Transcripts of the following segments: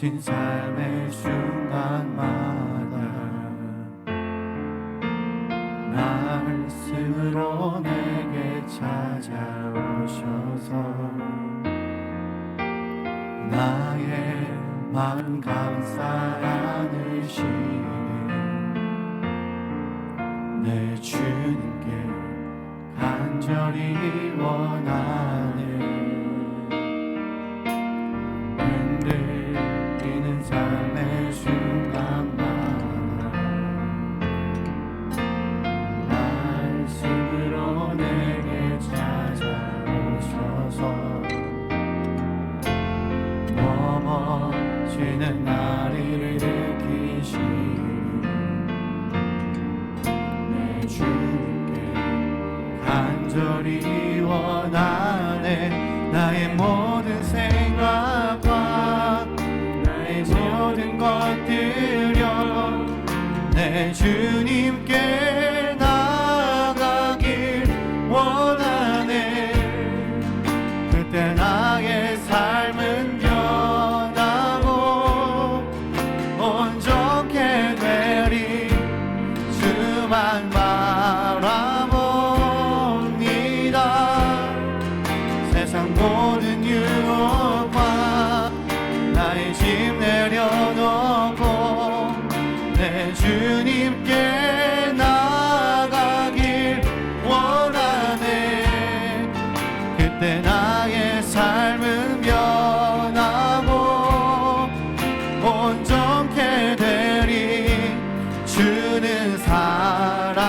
지친 삶의 순간마다 말씀으로 내게 찾아오셔서 나의 마음 감싸 안으시네. 내 주님께 간절히 원하네. 흔들리는 삶의 순간마다 말씀으로 내게 찾아오셔서 넘어지는 나를 일으키시니 내 주님께 간절히 원하네. 나의 모든 생각과 나의 모든 것들여 내 주님께 나가길 원하네. 그때 나의 삶은 변하고 온전케 되리. 주만 바라봅니다. 세상 모든 유혹과 나의 짐 내려놓고 내 주님께 나가길 원하네. 그때 나의 삶은 변하고 온전케 되리. 주는 사랑이십니다.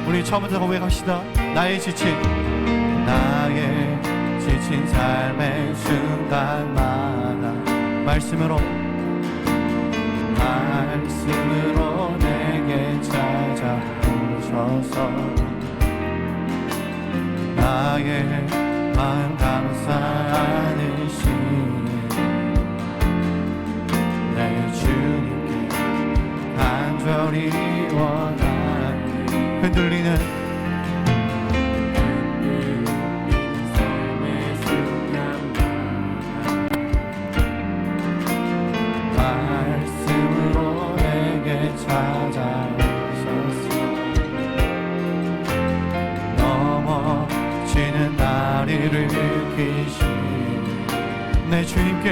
우리 처음부터 고백합시다. 나의 지친 삶의 순간마다 말씀으로 내게 찾아오셔서 나의 마음 감싸 안으시네. 내 주님께 간절히 원하네. 흔들리는 삶의 순간마다 말씀으로 내게 찾아오셔서 넘어지는 나를 일으키시니 내 주님께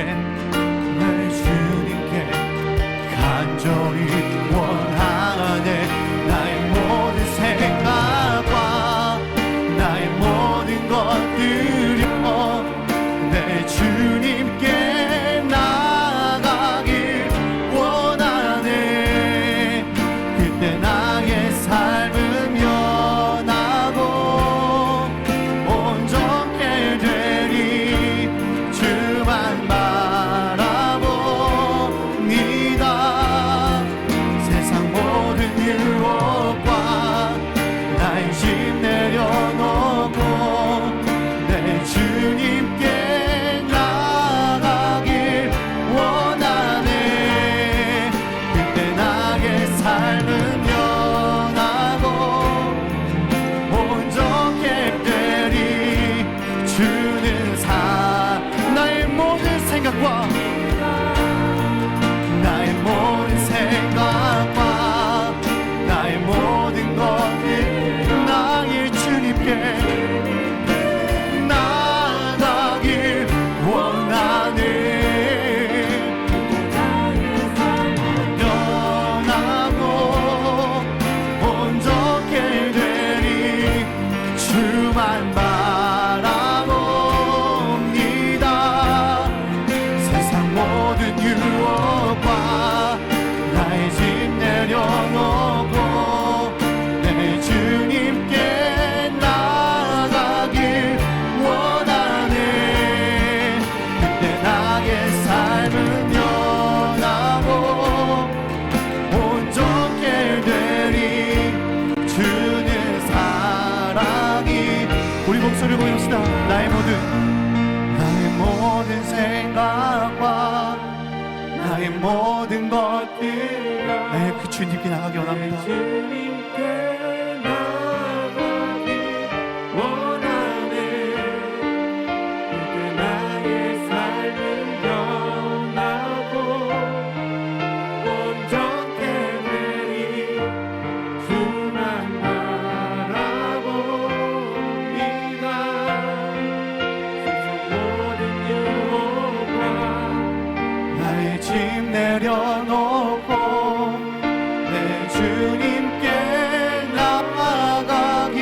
간절히 원하네. 나의 모든 생각과 나의 모든 것들여 내 주님께 나가길 원하네. 그때 나의 삶은 변하고 온전케 되리. 주만 바라봅니다. 세상 모든 유혹과 나의 짐 내려놓고 내 주님께 나가길 원하네. 그때 나의 삶은 변하고 온전케 되리. 주는 나의 모든 생각과 나의 모든 생각과 나의 모든 것들 나의 주님께 나가길 원하네. 변하고 온전케 되리. 주만 바라봅니다. 세상 모든 유혹과 나의 짐 내려놓고 내 주님께 나가길 원하네. 그때 나의 삶은 변하고 온전케 되리. 주는 사랑이. 우리 목소리를 보입시다. 나의 모든 생각과 나의 모든 것들 나의 그 주님께 나가기 원합니다. 주님께 나가기 원하네. 내려놓고 내 주님께 나아가길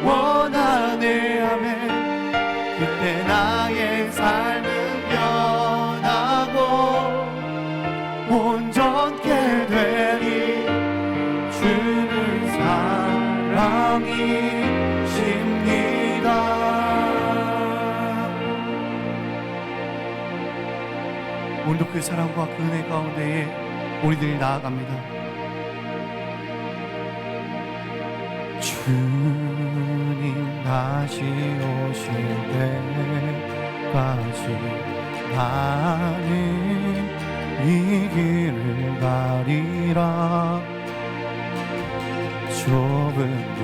원하네. 아멘. 그때 나의 삶은 변하고 온전케 되리. 주는 사랑이십니다. 오늘도 그 사랑과 그 은혜 가운데에 우리들이 나아갑니다. 주님 다시 오실 때까지 나는 이 길을 가리라. 좁은 길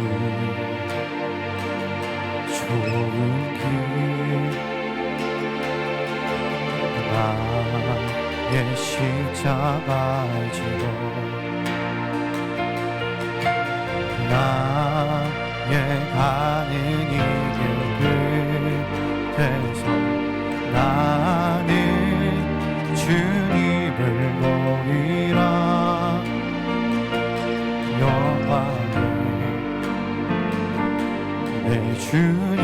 나의 십자가 지고 나의 가는 이 길 끝에서 나는 주님을 보리라. 영광의 내 주님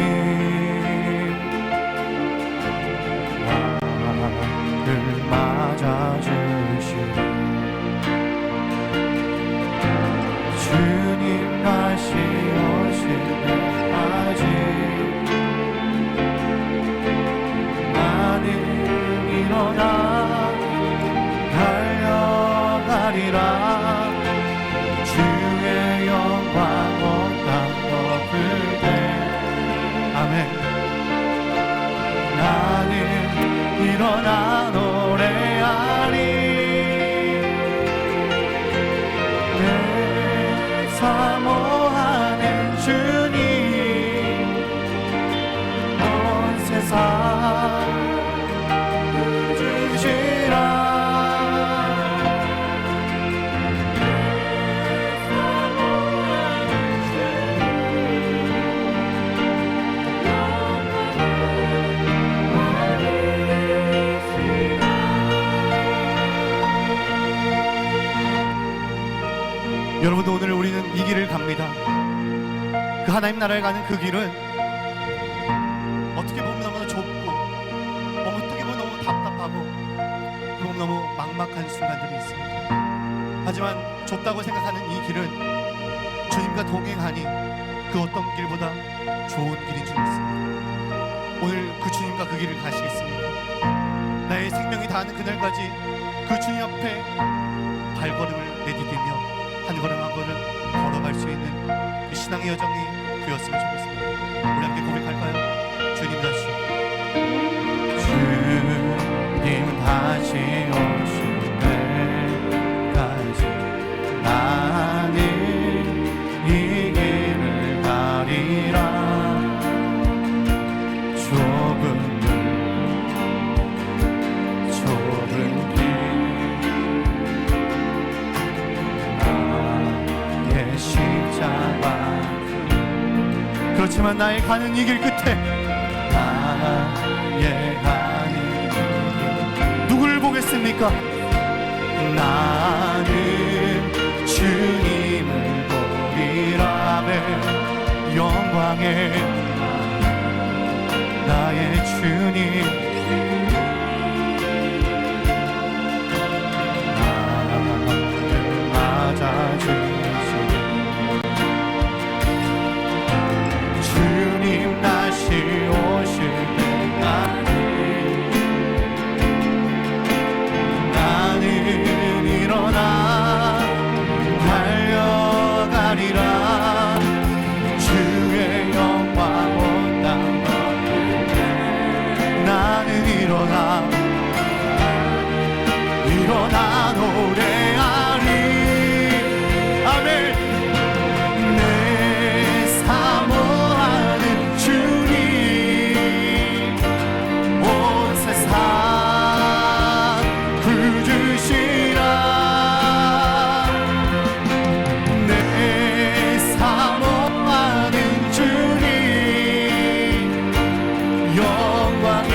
나를 맞아주시니 주님 다시 오실 때까지 나는 일어나 달려가리라. 주의 영광 온 땅 덮을 때 아멘. 나는 일어나 노래하리. 내 사모하는 주님 온 세상 주시라. 여러분도 오늘 우리는 이 길을 갑니다. 그 하나님 나라에 가는 그 길은 어떻게 보면 너무 좁고 어떻게 보면 너무 답답하고 그리고 너무 막막한 순간들이 있습니다. 하지만 좁다고 생각하는 이 길은 주님과 동행하니 그 어떤 길보다 좋은 길인 줄 믿습니다. 오늘 그 주님과 그 길을 가시겠습니까? 나의 생명이 다하는 그날까지 그 주님 앞에 발걸음을 내디디며 한 걸음 한 걸음 걸어갈 수 있는 그 신앙의 여정이 되었으면 좋겠습니다. 우리 함께 고백할까요? 주님 다시 오실 때까지 나는 이 길을 가리라. 좁은 길 십자가 그렇지만 나의 가는 이 길 끝에 나의 가는 이 길 누구를 보겠습니까? 나는 주님을 보리라. 영광의 나의 주님 나를 맞아주시니 주님 다시 오실 때까지 나는 일어나 달려가리라. 주의 영광 온 땅 덮을 때 나는 일어나 노래하리. 아멘. 내 사모하는 주님 온 세상 구주시라. 내 사모하는 주님 영광의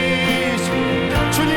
왕이시라. 주님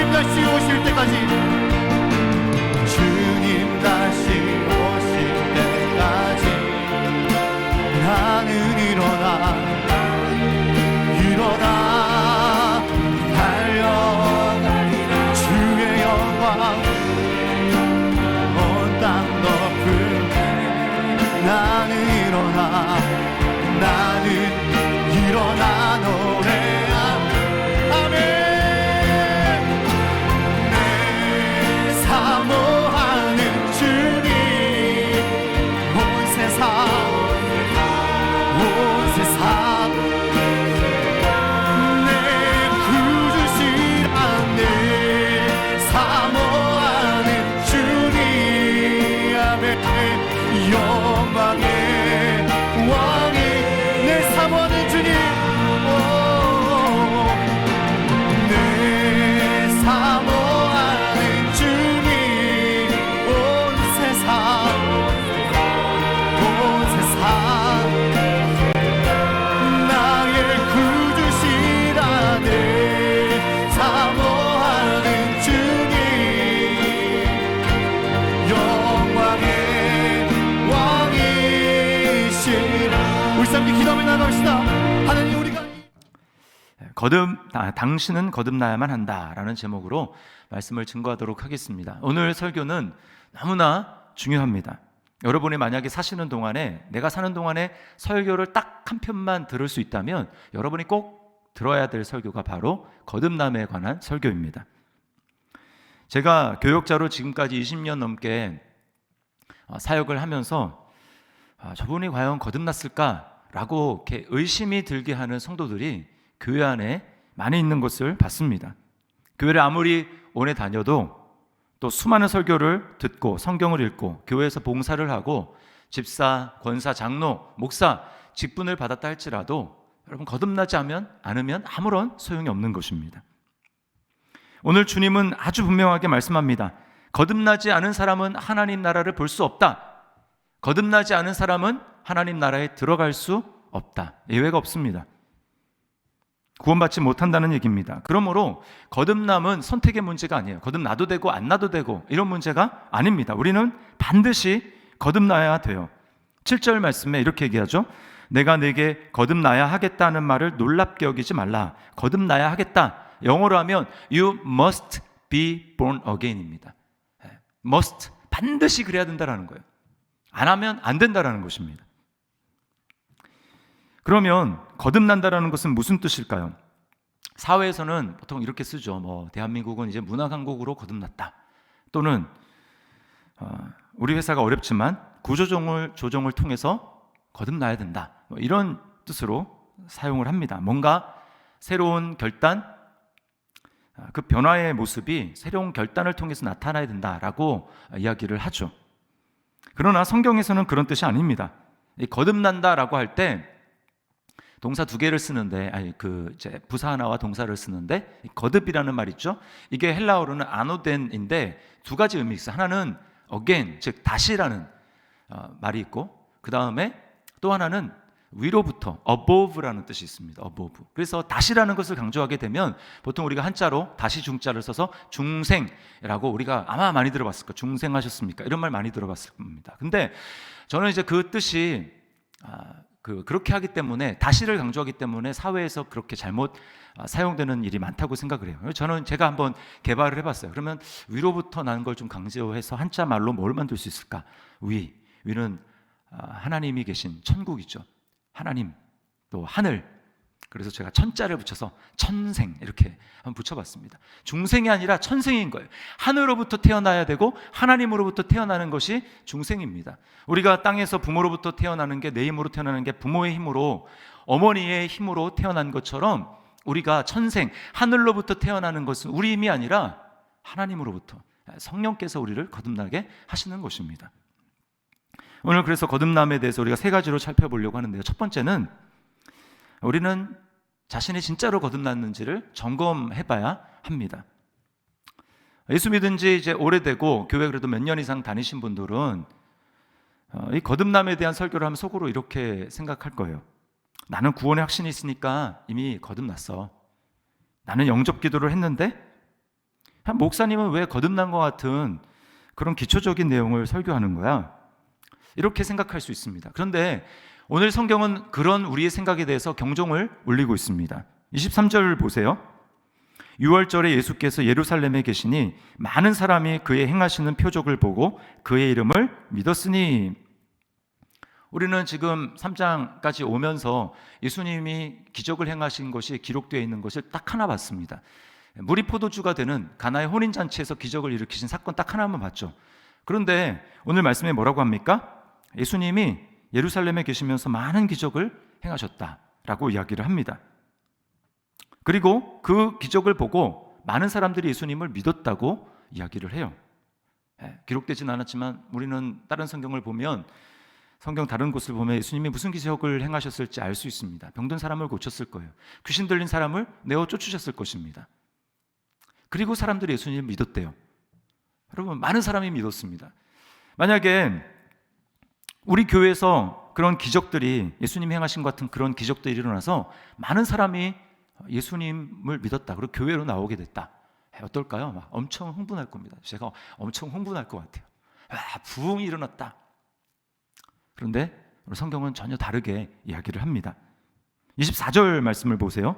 것이다. 하나님, 우리가 당신은 거듭나야만 한다라는 제목으로 말씀을 증거하도록 하겠습니다. 오늘 설교는 너무나 중요합니다. 여러분이 만약에 사시는 동안에, 내가 사는 동안에 설교를 딱 한 편만 들을 수 있다면 여러분이 꼭 들어야 될 설교가 바로 거듭남에 관한 설교입니다. 제가 교역자로 지금까지 20년 넘게 사역을 하면서 저분이 과연 거듭났을까라고 이렇게 의심이 들게 하는 성도들이 교회 안에 많이 있는 것을 봤습니다. 교회를 아무리 오래 다녀도 또 수많은 설교를 듣고 성경을 읽고 교회에서 봉사를 하고 집사, 권사, 장로, 목사 직분을 받았다 할지라도 여러분 거듭나지 않으면 아무런 소용이 없는 것입니다. 오늘 주님은 아주 분명하게 말씀합니다. 거듭나지 않은 사람은 하나님 나라를 볼 수 없다. 거듭나지 않은 사람은 하나님 나라에 들어갈 수 없다. 예외가 없습니다. 구원받지 못한다는 얘기입니다. 그러므로 거듭남은 선택의 문제가 아니에요. 거듭나도 되고 안 나도 되고 이런 문제가 아닙니다. 우리는 반드시 거듭나야 돼요. 7절 말씀에 이렇게 얘기하죠. 내가 네게 거듭나야 하겠다는 말을 놀랍게 여기지 말라. 거듭나야 하겠다. 영어로 하면 You must be born again입니다. must, 반드시 그래야 된다는 거예요. 안 하면 안 된다는 것입니다. 그러면 거듭난다는 것은 무슨 뜻일까요? 사회에서는 보통 이렇게 쓰죠. 대한민국은 이제 문화강국으로 거듭났다. 또는 우리 회사가 어렵지만 구조조정을 통해서 거듭나야 된다. 이런 뜻으로 사용을 합니다. 뭔가 새로운 결단, 그 변화의 모습이 새로운 결단을 통해서 나타나야 된다라고 이야기를 하죠. 그러나 성경에서는 그런 뜻이 아닙니다. 거듭난다라고 할 때 동사 두 개를 쓰는데, 부사 하나와 동사를 쓰는데 거듭이라는 말 있죠. 이게 헬라어로는 아노덴인데 두 가지 의미가 있어요. 하나는 again, 즉 다시라는 말이 있고, 그 다음에 또 하나는 위로부터 above라는 뜻이 있습니다. above. 그래서 다시라는 것을 강조하게 되면 보통 우리가 한자로 다시 중자를 써서 중생이라고, 우리가 아마 많이 들어봤을 거예요. 중생하셨습니까? 이런 말 많이 들어봤을 겁니다. 근데 저는 이제 그 뜻이 그렇게 하기 때문에, 다시를 강조하기 때문에 사회에서 그렇게 잘못 사용되는 일이 많다고 생각을 해요. 제가 한번 개발을 해봤어요. 그러면 위로부터 나는 걸 좀 강조해서 한자 말로 뭘 만들 수 있을까? 위는 하나님이 계신 천국이죠. 하나님, 또 하늘. 그래서 제가 천자를 붙여서 천생 이렇게 한번 붙여봤습니다. 중생이 아니라 천생인 거예요. 하늘로부터 태어나야 되고 하나님으로부터 태어나는 것이 중생입니다. 우리가 땅에서 부모로부터 태어나는 게, 내 힘으로 태어나는 게 부모의 힘으로, 어머니의 힘으로 태어난 것처럼 우리가 천생, 하늘로부터 태어나는 것은 우리 힘이 아니라 하나님으로부터, 성령께서 우리를 거듭나게 하시는 것입니다. 오늘 그래서 거듭남에 대해서 우리가 세 가지로 살펴보려고 하는데요. 첫 번째는 우리는 자신이 진짜로 거듭났는지를 점검해봐야 합니다. 예수 믿은 지 이제 오래되고 교회 그래도 몇 년 이상 다니신 분들은 이 거듭남에 대한 설교를 하면 속으로 이렇게 생각할 거예요. 나는 구원의 확신이 있으니까 이미 거듭났어. 나는 영접 기도를 했는데 목사님은 왜 거듭난 것 같은 그런 기초적인 내용을 설교하는 거야? 이렇게 생각할 수 있습니다. 그런데 오늘 성경은 그런 우리의 생각에 대해서 경종을 울리고 있습니다. 23절을 보세요. 6월절에 예수께서 예루살렘에 계시니 많은 사람이 그의 행하시는 표적을 보고 그의 이름을 믿었으니. 우리는 지금 3장까지 오면서 예수님이 기적을 행하신 것이 기록되어 있는 것을 딱 하나 봤습니다. 물이 포도주가 되는 가나의 혼인잔치에서 기적을 일으키신 사건 딱 하나만 봤죠. 그런데 오늘 말씀에 뭐라고 합니까? 예수님이 예루살렘에 계시면서 많은 기적을 행하셨다라고 이야기를 합니다. 그리고 그 기적을 보고 많은 사람들이 예수님을 믿었다고 이야기를 해요. 기록되진 않았지만 우리는 다른 성경을 보면, 성경 다른 곳을 보면 예수님이 무슨 기적을 행하셨을지 알 수 있습니다. 병든 사람을 고쳤을 거예요. 귀신 들린 사람을 내어 쫓으셨을 것입니다. 그리고 사람들이 예수님을 믿었대요. 여러분, 많은 사람이 믿었습니다. 만약에 우리 교회에서 그런 기적들이, 예수님이 행하신 것 같은 그런 기적들이 일어나서 많은 사람이 예수님을 믿었다, 그리고 교회로 나오게 됐다, 어떨까요? 막 엄청 흥분할 겁니다. 제가 엄청 흥분할 것 같아요. 부흥이 일어났다. 그런데 성경은 전혀 다르게 이야기를 합니다. 24절 말씀을 보세요.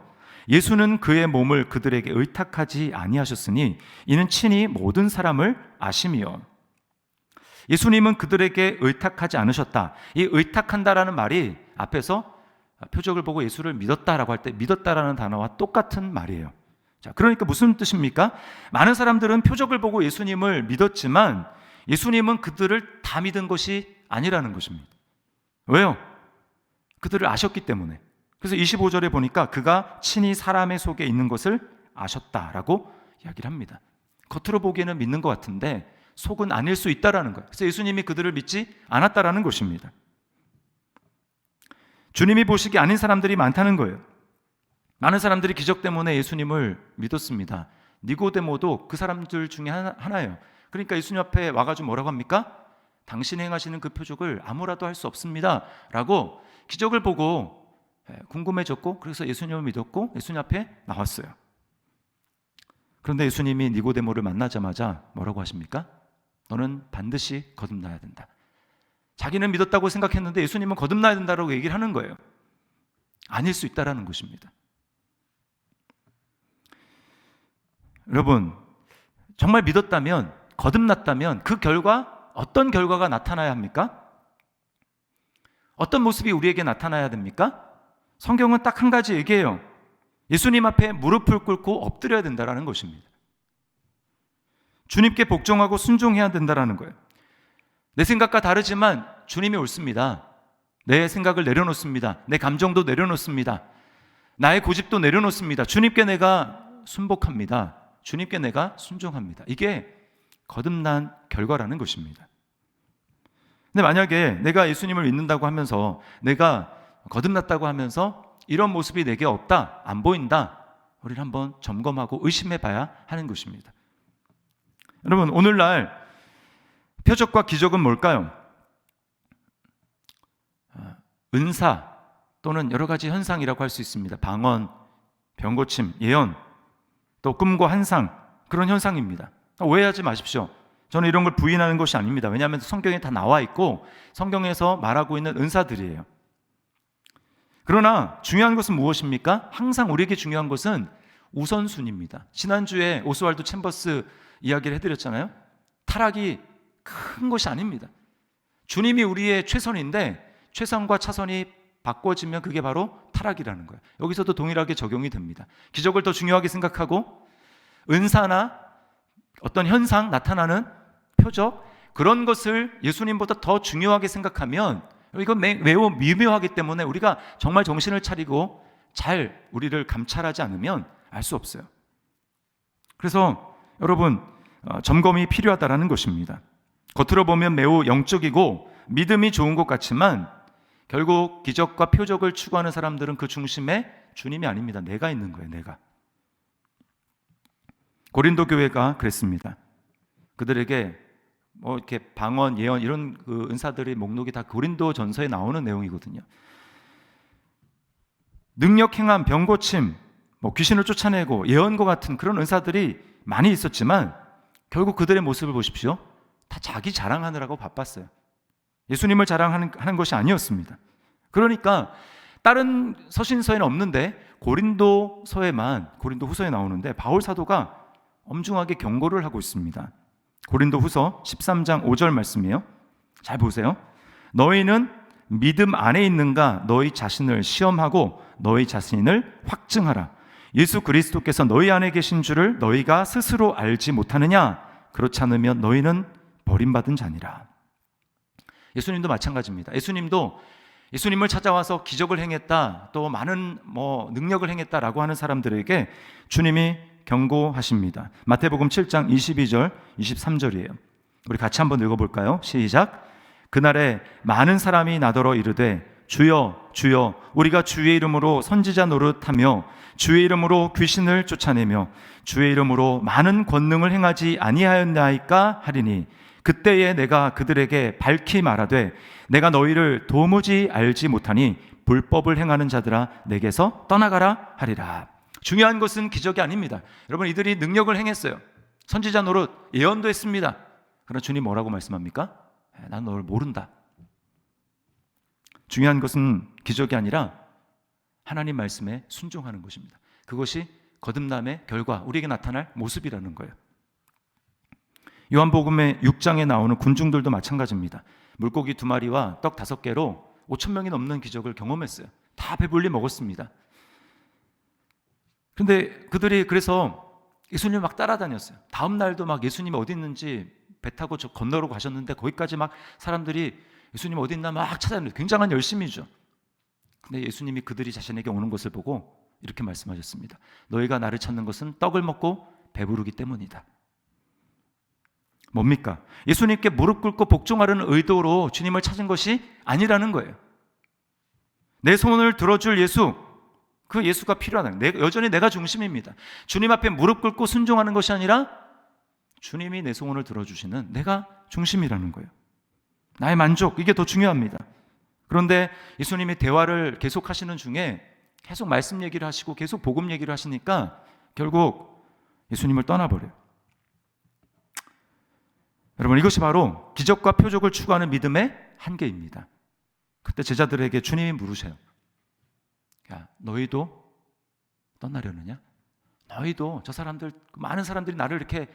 예수는 그의 몸을 그들에게 의탁하지 아니하셨으니 이는 친히 모든 사람을 아심이요. 예수님은 그들에게 의탁하지 않으셨다. 이 의탁한다라는 말이 앞에서 표적을 보고 예수를 믿었다라고 할 때 믿었다라는 단어와 똑같은 말이에요. 자, 그러니까 무슨 뜻입니까? 많은 사람들은 표적을 보고 예수님을 믿었지만 예수님은 그들을 다 믿은 것이 아니라는 것입니다. 왜요? 그들을 아셨기 때문에. 그래서 25절에 보니까 그가 친히 사람의 속에 있는 것을 아셨다라고 이야기를 합니다. 겉으로 보기에는 믿는 것 같은데 속은 아닐 수 있다라는 거예요. 그래서 예수님이 그들을 믿지 않았다라는 것입니다. 주님이 보시기 아닌 사람들이 많다는 거예요. 많은 사람들이 기적 때문에 예수님을 믿었습니다. 니고데모도 그 사람들 중에 하나예요. 그러니까 예수님 앞에 와가지고 뭐라고 합니까? 당신이 행하시는 그 표적을 아무라도 할 수 없습니다 라고 기적을 보고 궁금해졌고 그래서 예수님을 믿었고 예수님 앞에 나왔어요. 그런데 예수님이 니고데모를 만나자마자 뭐라고 하십니까? 너는 반드시 거듭나야 된다. 자기는 믿었다고 생각했는데 예수님은 거듭나야 된다고 얘기를 하는 거예요. 아닐 수 있다라는 것입니다. 여러분, 정말 믿었다면, 거듭났다면 그 결과, 어떤 결과가 나타나야 합니까? 어떤 모습이 우리에게 나타나야 됩니까? 성경은 딱 한 가지 얘기해요. 예수님 앞에 무릎을 꿇고 엎드려야 된다는 것입니다. 주님께 복종하고 순종해야 된다는 거예요. 내 생각과 다르지만 주님이 옳습니다. 내 생각을 내려놓습니다. 내 감정도 내려놓습니다. 나의 고집도 내려놓습니다. 주님께 내가 순복합니다. 주님께 내가 순종합니다. 이게 거듭난 결과라는 것입니다. 근데 만약에 내가 예수님을 믿는다고 하면서 내가 거듭났다고 하면서 이런 모습이 내게 없다, 안 보인다, 우리를 한번 점검하고 의심해 봐야 하는 것입니다. 여러분, 오늘날 표적과 기적은 뭘까요? 은사 또는 여러 가지 현상이라고 할 수 있습니다. 방언, 병고침, 예언, 또 꿈과 환상, 그런 현상입니다. 오해하지 마십시오. 저는 이런 걸 부인하는 것이 아닙니다. 왜냐하면 성경에 다 나와 있고 성경에서 말하고 있는 은사들이에요. 그러나 중요한 것은 무엇입니까? 항상 우리에게 중요한 것은 우선순위입니다. 지난주에 오스왈드 챔버스 이야기를 해드렸잖아요. 타락이 큰 것이 아닙니다. 주님이 우리의 최선인데 최선과 차선이 바꿔지면 그게 바로 타락이라는 거예요. 여기서도 동일하게 적용이 됩니다. 기적을 더 중요하게 생각하고 은사나 어떤 현상, 나타나는 표적, 그런 것을 예수님보다 더 중요하게 생각하면 이건 매우 미묘하기 때문에 우리가 정말 정신을 차리고 잘 우리를 감찰하지 않으면 알 수 없어요. 그래서 여러분, 점검이 필요하다는 것입니다. 겉으로 보면 매우 영적이고 믿음이 좋은 것 같지만 결국 기적과 표적을 추구하는 사람들은 그 중심에 주님이 아닙니다. 내가 있는 거예요. 내가. 고린도 교회가 그랬습니다. 그들에게 뭐 이렇게 방언, 예언 이런 그 은사들의 목록이 다 고린도 전서에 나오는 내용이거든요. 능력 행함, 병 고침, 뭐 귀신을 쫓아내고 예언과 같은 그런 은사들이 많이 있었지만 결국 그들의 모습을 보십시오. 다 자기 자랑하느라고 바빴어요. 예수님을 자랑하는 것이 아니었습니다. 그러니까 다른 서신서에는 없는데 고린도서에만, 고린도 후서에 나오는데 바울 사도가 엄중하게 경고를 하고 있습니다. 고린도 후서 13장 5절 말씀이에요. 잘 보세요. 너희는 믿음 안에 있는가 너희 자신을 시험하고 너희 자신을 확증하라. 예수 그리스도께서 너희 안에 계신 줄을 너희가 스스로 알지 못하느냐? 그렇지 않으면 너희는 버림받은 자니라. 예수님도 마찬가지입니다. 예수님을 찾아와서 기적을 행했다, 또 많은 능력을 행했다라고 하는 사람들에게 주님이 경고하십니다. 마태복음 7장 22절, 23절이에요. 우리 같이 한번 읽어볼까요? 시작. 그날에 많은 사람이 나더러 이르되 주여 주여 우리가 주의 이름으로 선지자 노릇하며 주의 이름으로 귀신을 쫓아내며 주의 이름으로 많은 권능을 행하지 아니하였나이까 하리니 그때에 내가 그들에게 밝히 말하되 내가 너희를 도무지 알지 못하니 불법을 행하는 자들아 내게서 떠나가라 하리라. 중요한 것은 기적이 아닙니다. 여러분, 이들이 능력을 행했어요. 선지자 노릇, 예언도 했습니다. 그러나 주님 뭐라고 말씀합니까? 난 너를 모른다. 중요한 것은 기적이 아니라 하나님 말씀에 순종하는 것입니다. 그것이 거듭남의 결과, 우리에게 나타날 모습이라는 거예요. 요한복음의 6장에 나오는 군중들도 마찬가지입니다. 물고기 2마리와 떡 5개로 5,000명이 넘는 기적을 경험했어요. 다 배불리 먹었습니다. 근데 그들이 그래서 예수님을 막 따라다녔어요. 다음 날도 막 예수님이 어디 있는지 배 타고 저 건너러 가셨는데 거기까지 막 사람들이 예수님 어디 있나 막 찾아다녔어요. 굉장한 열심이죠. 근데 예수님이 그들이 자신에게 오는 것을 보고 이렇게 말씀하셨습니다. 너희가 나를 찾는 것은 떡을 먹고 배부르기 때문이다. 뭡니까? 예수님께 무릎 꿇고 복종하려는 의도로 주님을 찾은 것이 아니라는 거예요. 내 소원을 들어줄 예수, 그 예수가 필요하다. 여전히 내가 중심입니다. 주님 앞에 무릎 꿇고 순종하는 것이 아니라 주님이 내 소원을 들어주시는 내가 중심이라는 거예요. 나의 만족, 이게 더 중요합니다. 그런데 예수님이 대화를 계속 하시는 중에 계속 말씀 얘기를 하시고 계속 복음 얘기를 하시니까 결국 예수님을 떠나버려요. 여러분, 이것이 바로 기적과 표적을 추구하는 믿음의 한계입니다. 그때 제자들에게 주님이 물으세요. 야, 너희도 떠나려느냐? 너희도 저 사람들, 많은 사람들이 나를 이렇게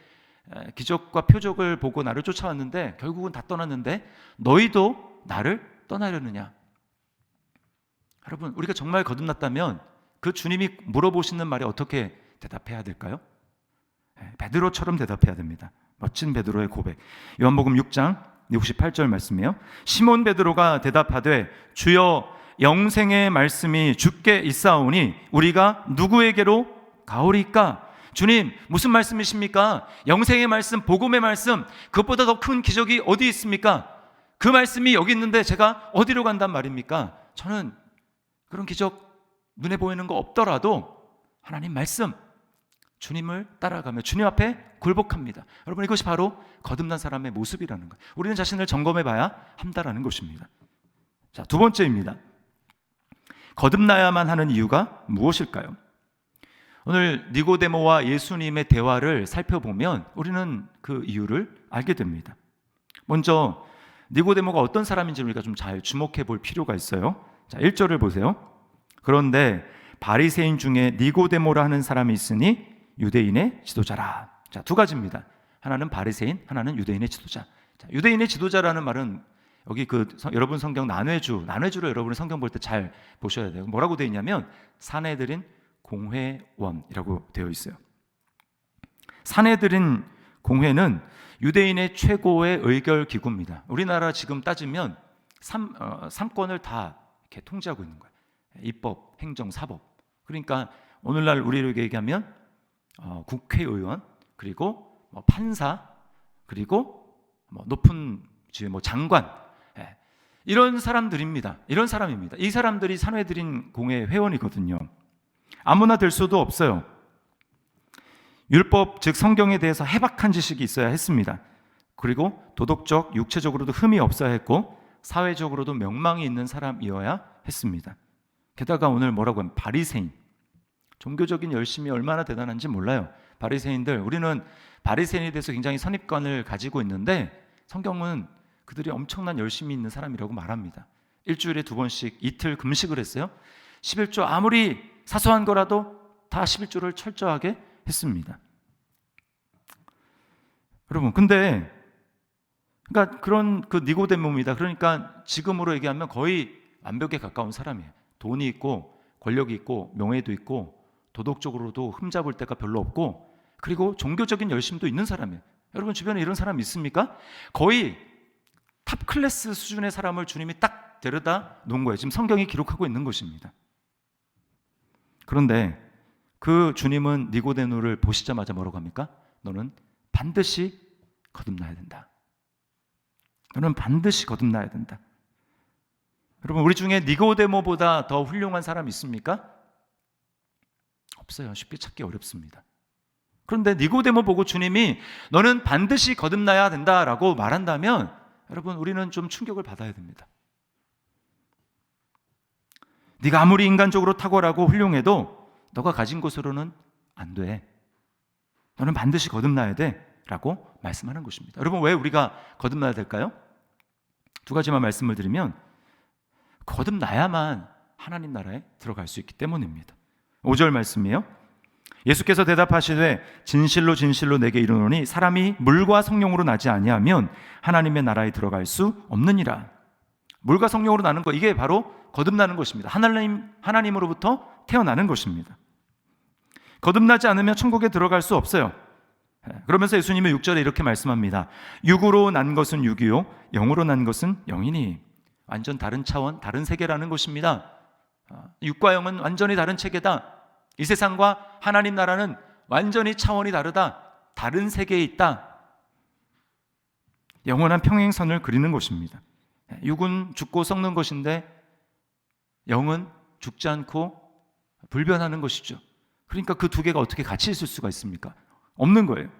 기적과 표적을 보고 나를 쫓아왔는데 결국은 다 떠났는데 너희도 나를 떠나려느냐? 여러분, 우리가 정말 거듭났다면 그 주님이 물어보시는 말에 어떻게 대답해야 될까요? 베드로처럼 대답해야 됩니다. 멋진 베드로의 고백. 요한복음 6장 68절 말씀이에요. 시몬 베드로가 대답하되 주여 영생의 말씀이 주께 있사오니 우리가 누구에게로 가오리까? 주님, 무슨 말씀이십니까? 영생의 말씀, 복음의 말씀, 그것보다 더 큰 기적이 어디 있습니까? 그 말씀이 여기 있는데 제가 어디로 간단 말입니까? 저는 그런 기적 눈에 보이는 거 없더라도 하나님 말씀, 주님을 따라가며 주님 앞에 굴복합니다. 여러분, 이것이 바로 거듭난 사람의 모습이라는 거예요. 우리는 자신을 점검해 봐야 한다라는 것입니다. 자, 두 번째입니다. 거듭나야만 하는 이유가 무엇일까요? 오늘 니고데모와 예수님의 대화를 살펴보면 우리는 그 이유를 알게 됩니다. 먼저 니고데모가 어떤 사람인지 우리가 좀 잘 주목해 볼 필요가 있어요. 자, 1절을 보세요. 그런데 바리새인 중에 니고데모라 하는 사람이 있으니 유대인의 지도자라. 자, 두 가지입니다. 하나는 바리새인, 하나는 유대인의 지도자. 자, 유대인의 지도자라는 말은 여기 여러분 성경 난회주를 여러분이 성경 볼 때 잘 보셔야 돼요. 뭐라고 되어 있냐면 사내들인 공회원이라고 되어 있어요. 사내들인 공회는 유대인의 최고의 의결 기구입니다. 우리나라 지금 따지면 3권을 다 이렇게 통제하고 있는 거예요. 입법, 행정, 사법. 그러니까 오늘날 우리에게 얘기하면 국회의원, 그리고 판사, 그리고 높은 장관, 이런 사람들입니다. 이런 사람입니다. 이 사람들이 사내들인 공회 회원이거든요. 아무나 될 수도 없어요. 율법, 즉 성경에 대해서 해박한 지식이 있어야 했습니다. 그리고 도덕적, 육체적으로도 흠이 없어야 했고 사회적으로도 명망이 있는 사람이어야 했습니다. 게다가 오늘 뭐라고 하면 바리새인, 종교적인 열심이 얼마나 대단한지 몰라요. 바리새인들, 우리는 바리새인에 대해서 굉장히 선입관을 가지고 있는데 성경은 그들이 엄청난 열심이 있는 사람이라고 말합니다. 일주일에 2번씩 이틀 금식을 했어요. 11조 아무리 사소한 거라도 다 11조를 철저하게 했습니다. 여러분, 근데 그러니까 그런 그 니고데모입니다. 그러니까 지금으로 얘기하면 거의 완벽에 가까운 사람이에요. 돈이 있고 권력이 있고 명예도 있고 도덕적으로도 흠잡을 데가 별로 없고 그리고 종교적인 열심도 있는 사람이에요. 여러분 주변에 이런 사람 있습니까? 거의 탑 클래스 수준의 사람을 주님이 딱 데려다 놓은 거예요. 지금 성경이 기록하고 있는 것입니다. 그런데 그 주님은 니고데모를 보시자마자 뭐라고 합니까? 너는 반드시 거듭나야 된다. 너는 반드시 거듭나야 된다. 여러분, 우리 중에 니고데모보다 더 훌륭한 사람 있습니까? 없어요. 쉽게 찾기 어렵습니다. 그런데 니고데모 보고 주님이 너는 반드시 거듭나야 된다라고 말한다면 여러분, 우리는 좀 충격을 받아야 됩니다. 네가 아무리 인간적으로 탁월하고 훌륭해도 너가 가진 것으로는 안 돼. 너는 반드시 거듭나야 돼 라고 말씀하는 것입니다. 여러분, 왜 우리가 거듭나야 될까요? 두 가지만 말씀을 드리면 거듭나야만 하나님 나라에 들어갈 수 있기 때문입니다. 5절 말씀이에요. 예수께서 대답하시되 진실로 진실로 내게 이르노니 사람이 물과 성령으로 나지 아니하면 하나님의 나라에 들어갈 수 없느니라. 물과 성령으로 나는 것, 이게 바로 거듭나는 것입니다. 하나님으로부터 태어나는 것입니다. 거듭나지 않으면 천국에 들어갈 수 없어요. 그러면서 예수님은 6절에 이렇게 말씀합니다. 육으로 난 것은 육이요 영으로 난 것은 영이니. 완전 다른 차원, 다른 세계라는 것입니다. 육과 영은 완전히 다른 체계다. 이 세상과 하나님 나라는 완전히 차원이 다르다. 다른 세계에 있다. 영원한 평행선을 그리는 것입니다. 육은 죽고 썩는 것인데 영은 죽지 않고 불변하는 것이죠. 그러니까 그 두 개가 어떻게 같이 있을 수가 있습니까? 없는 거예요.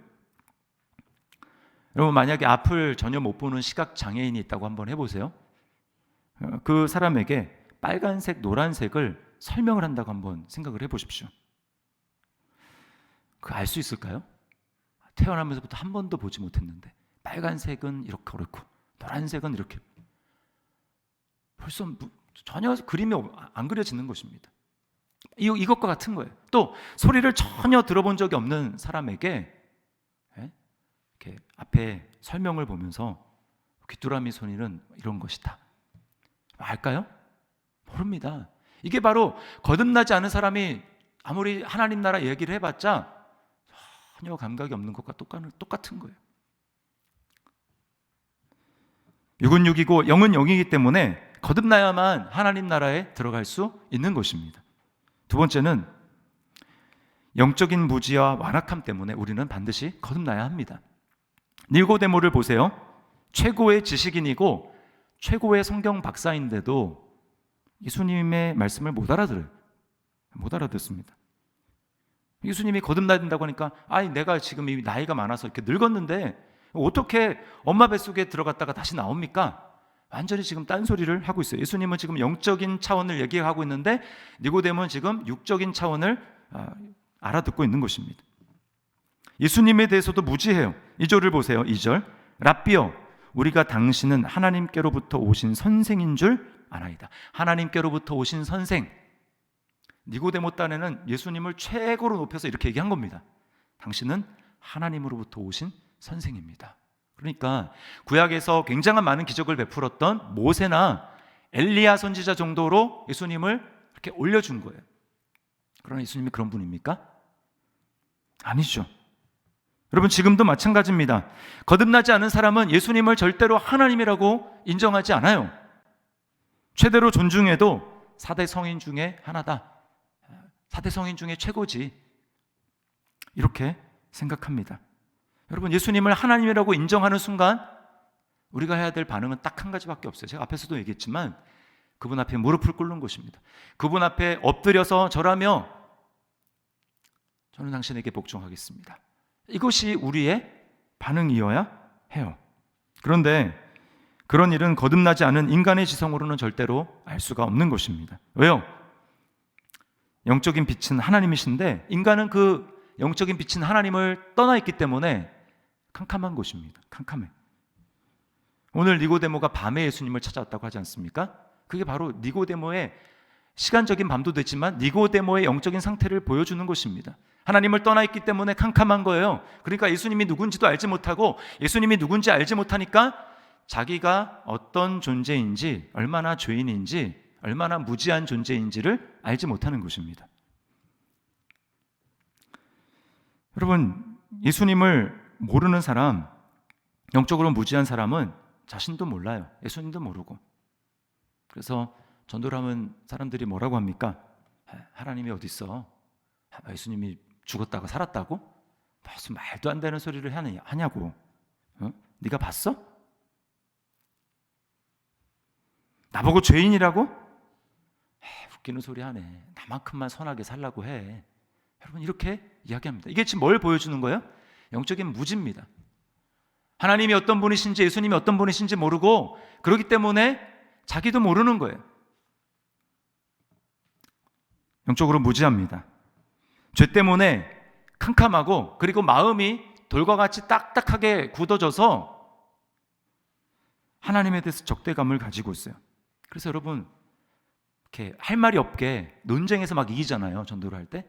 여러분, 만약에 앞을 전혀 못 보는 시각 장애인이 있다고 한번 해보세요. 그 사람에게 빨간색, 노란색을 설명을 한다고 한번 생각을 해보십시오. 그 알 수 있을까요? 태어나면서부터 한 번도 보지 못했는데 빨간색은 이렇게 그렇고 노란색은 이렇게, 벌써 전혀 그림이 안 그려지는 것입니다. 이것과 같은 거예요. 또 소리를 전혀 들어본 적이 없는 사람에게 이렇게 앞에 설명을 보면서 귀뚜라미 소리는 이런 것이다. 알까요? 모릅니다. 이게 바로 거듭나지 않은 사람이 아무리 하나님 나라 얘기를 해봤자 전혀 감각이 없는 것과 똑같은 거예요. 육은 육이고 영은 영이기 때문에 거듭나야만 하나님 나라에 들어갈 수 있는 것입니다. 두 번째는 영적인 무지와 완악함 때문에 우리는 반드시 거듭나야 합니다. 니고데모를 보세요. 최고의 지식인이고 최고의 성경 박사인데도 예수님의 말씀을 못 알아듣습니다. 예수님이 거듭나야 된다고 하니까, 아니 내가 지금 이 나이가 많아서 이렇게 늙었는데 어떻게 엄마 뱃속에 들어갔다가 다시 나옵니까? 완전히 지금 딴소리를 하고 있어요. 예수님은 지금 영적인 차원을 얘기하고 있는데 니고데모는 지금 육적인 차원을 알아듣고 있는 것입니다. 예수님에 대해서도 무지해요. 2절을 보세요. 2절, 랍비여 우리가 당신은 하나님께로부터 오신 선생인 줄 아나이다. 하나님께로부터 오신 선생. 니고데모 딴에는 예수님을 최고로 높여서 이렇게 얘기한 겁니다. 당신은 하나님으로부터 오신 선생입니다. 그러니까 구약에서 굉장한 많은 기적을 베풀었던 모세나 엘리야 선지자 정도로 예수님을 이렇게 올려준 거예요. 그러나 예수님이 그런 분입니까? 아니죠. 여러분, 지금도 마찬가지입니다. 거듭나지 않은 사람은 예수님을 절대로 하나님이라고 인정하지 않아요. 최대로 존중해도 4대 성인 중에 하나다. 4대 성인 중에 최고지. 이렇게 생각합니다. 여러분, 예수님을 하나님이라고 인정하는 순간 우리가 해야 될 반응은 딱 한 가지밖에 없어요. 제가 앞에서도 얘기했지만 그분 앞에 무릎을 꿇는 것입니다. 그분 앞에 엎드려서 절하며 저는 당신에게 복종하겠습니다. 이것이 우리의 반응이어야 해요. 그런데 그런 일은 거듭나지 않은 인간의 지성으로는 절대로 알 수가 없는 것입니다. 왜요? 영적인 빛은 하나님이신데 인간은 그 영적인 빛인 하나님을 떠나 있기 때문에 캄캄한 것입니다. 캄캄해. 오늘 니고데모가 밤에 예수님을 찾아왔다고 하지 않습니까? 그게 바로 니고데모의 시간적인 밤도 되지만 니고데모의 영적인 상태를 보여주는 것입니다. 하나님을 떠나 있기 때문에 캄캄한 거예요. 그러니까 예수님이 누군지도 알지 못하고, 예수님이 누군지 알지 못하니까 자기가 어떤 존재인지, 얼마나 죄인인지, 얼마나 무지한 존재인지를 알지 못하는 것입니다. 여러분, 예수님을 모르는 사람, 영적으로 무지한 사람은 자신도 몰라요. 예수님도 모르고. 그래서 전도를 하면 사람들이 뭐라고 합니까? 하나님이 어디 있어? 예수님이 죽었다고 살았다고? 무슨 말도 안 되는 소리를 하냐고. 네가 봤어? 나보고 죄인이라고? 웃기는 소리 하네. 나만큼만 선하게 살라고 해. 여러분, 이렇게 이야기합니다. 이게 지금 뭘 보여주는 거예요? 영적인 무지입니다. 하나님이 어떤 분이신지, 예수님이 어떤 분이신지 모르고, 그렇기 때문에 자기도 모르는 거예요. 영적으로 무지합니다. 죄 때문에 캄캄하고, 그리고 마음이 돌과 같이 딱딱하게 굳어져서 하나님에 대해서 적대감을 가지고 있어요. 그래서 여러분, 이렇게 할 말이 없게 논쟁에서 막 이기잖아요, 전도를 할 때.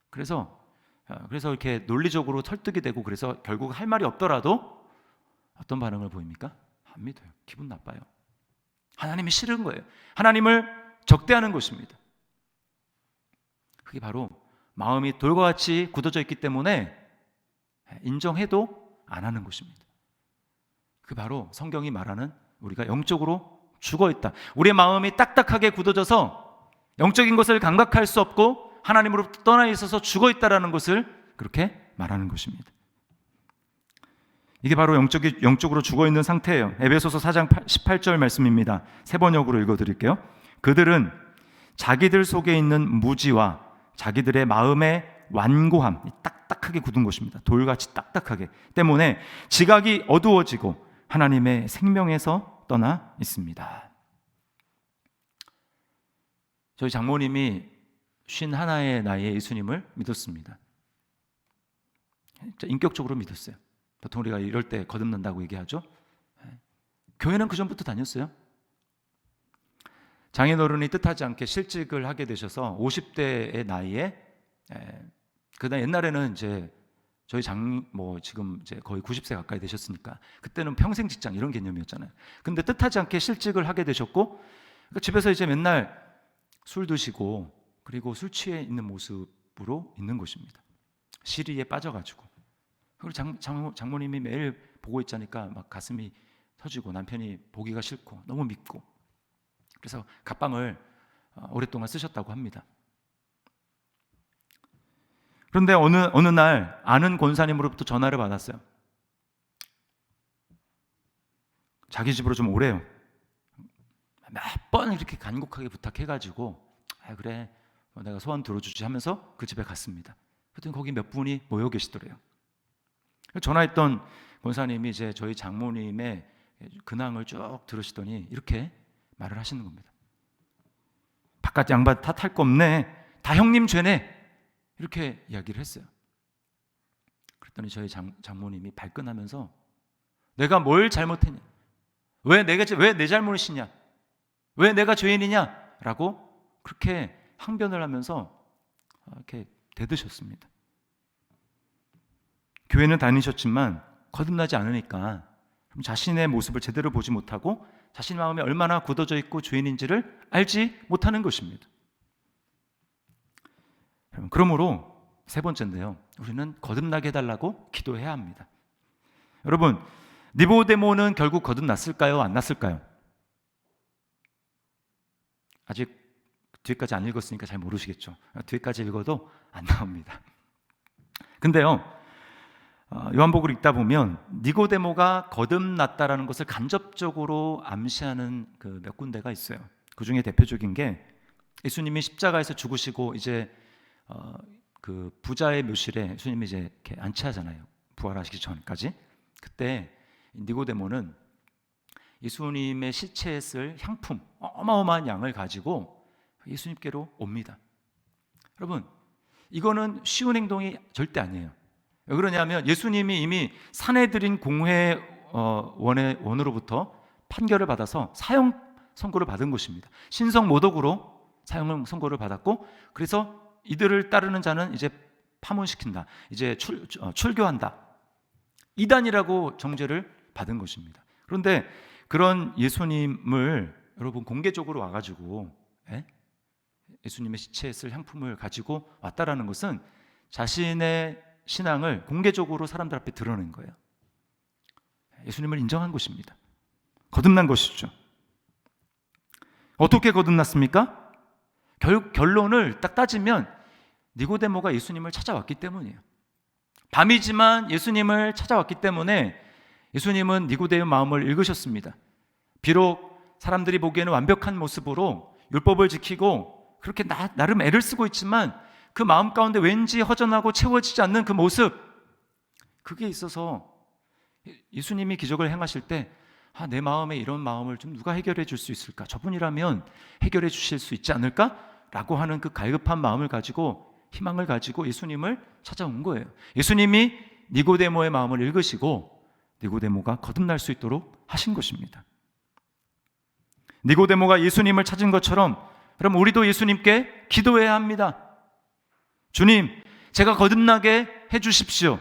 그래서 이렇게 논리적으로 설득이 되고, 그래서 결국 할 말이 없더라도 어떤 반응을 보입니까? 안 믿어요. 기분 나빠요. 하나님이 싫은 거예요. 하나님을 적대하는 것입니다. 그게 바로 마음이 돌과 같이 굳어져 있기 때문에 인정해도 안 하는 것입니다. 그게 바로 성경이 말하는 우리가 영적으로 죽어있다. 우리의 마음이 딱딱하게 굳어져서 영적인 것을 감각할 수 없고 하나님으로부터 떠나 있어서 죽어있다라는 것을 그렇게 말하는 것입니다. 이게 바로 영적으로 죽어있는 상태예요. 에베소서 4장 18절 말씀입니다. 세 번역으로 읽어드릴게요. 그들은 자기들 속에 있는 무지와 자기들의 마음의 완고함, 딱딱하게 굳은 것입니다. 돌같이 딱딱하게 때문에 지각이 어두워지고 하나님의 생명에서 떠나 있습니다. 저희 장모님이 51의 나이에 예수님을 믿었습니다. 진짜 인격적으로 믿었어요. 보통 우리가 이럴 때 거듭난다고 얘기하죠. 교회는 그 전부터 다녔어요. 장인어른이 뜻하지 않게 실직을 하게 되셔서 50대의 나이에, 그다음 옛날에는 이제 저희 지금 이제 거의 90세 가까이 되셨으니까 그때는 평생 직장 이런 개념이었잖아요. 근데 뜻하지 않게 실직을 하게 되셨고, 그러니까 집에서 이제 맨날 술 드시고 그리고 술 취해 있는 모습으로 있는 것입니다. 시리에 빠져가지고. 그리고 장모님이 매일 보고 있자니까 막 가슴이 터지고 남편이 보기가 싫고 너무 밉고, 그래서 갑방을 오랫동안 쓰셨다고 합니다. 그런데 어느 날 아는 권사님으로부터 전화를 받았어요. 자기 집으로 좀 오래요. 몇 번 이렇게 간곡하게 부탁해가지고 그래 내가 소원 들어주지 하면서 그 집에 갔습니다. 그랬더니 거기 몇 분이 모여 계시더래요. 전화했던 권사님이 이제 저희 장모님의 근황을 쭉 들으시더니 이렇게 말을 하시는 겁니다. 바깥 양반 탓할 거 없네, 다 형님 죄네, 이렇게 이야기를 했어요. 그랬더니 저희 장모님이 발끈하면서 내가 뭘 잘못했냐, 왜 내 잘못이냐, 왜 내가 죄인이냐 라고 그렇게 항변을 하면서 이렇게 대드셨습니다. 교회는 다니셨지만 거듭나지 않으니까 자신의 모습을 제대로 보지 못하고 자신 마음이 얼마나 굳어져 있고 죄인인지를 알지 못하는 것입니다. 그러므로 세 번째인데요, 우리는 거듭나게 해달라고 기도해야 합니다. 여러분, 니고데모는 결국 거듭났을까요? 안 났을까요? 아직 뒤에까지 안 읽었으니까 잘 모르시겠죠. 뒤에까지 읽어도 안 나옵니다. 근데요, 요한복음을 읽다 보면 니고데모가 거듭났다라는 것을 간접적으로 암시하는 그 몇 군데가 있어요. 그 중에 대표적인 게 예수님이 십자가에서 죽으시고 이제 그 부자의 묘실에 예수님이 이제 이렇게 안치하잖아요. 부활하시기 전까지. 그때 니고데모는 예수님의 시체에 쓸 향품 어마어마한 양을 가지고 예수님께로 옵니다. 여러분, 이거는 쉬운 행동이 절대 아니에요. 왜 그러냐면 예수님이 이미 산헤드린 공회원으로부터 판결을 받아서 사형 선고를 받은 것입니다. 신성 모독으로 사형 선고를 받았고, 그래서 이들을 따르는 자는 이제 파문시킨다, 이제 출교한다, 이단이라고 정죄를 받은 것입니다. 그런데 그런 예수님을 여러분 공개적으로 와가지고 예수님의 시체에 쓸 향품을 가지고 왔다라는 것은 자신의 신앙을 공개적으로 사람들 앞에 드러낸 거예요. 예수님을 인정한 것입니다. 거듭난 것이죠. 어떻게 거듭났습니까? 결론을 딱 따지면 니고데모가 예수님을 찾아왔기 때문이에요. 밤이지만 예수님을 찾아왔기 때문에 예수님은 니고데모의 마음을 읽으셨습니다. 비록 사람들이 보기에는 완벽한 모습으로 율법을 지키고 그렇게 나름 애를 쓰고 있지만 그 마음 가운데 왠지 허전하고 채워지지 않는 그 모습, 그게 있어서 예수님이 기적을 행하실 때 내 마음에 이런 마음을 좀 누가 해결해 줄 수 있을까? 저분이라면 해결해 주실 수 있지 않을까? 라고 하는 그 갈급한 마음을 가지고, 희망을 가지고 예수님을 찾아온 거예요. 예수님이 니고데모의 마음을 읽으시고 니고데모가 거듭날 수 있도록 하신 것입니다. 니고데모가 예수님을 찾은 것처럼 그럼 우리도 예수님께 기도해야 합니다. 주님, 제가 거듭나게 해주십시오.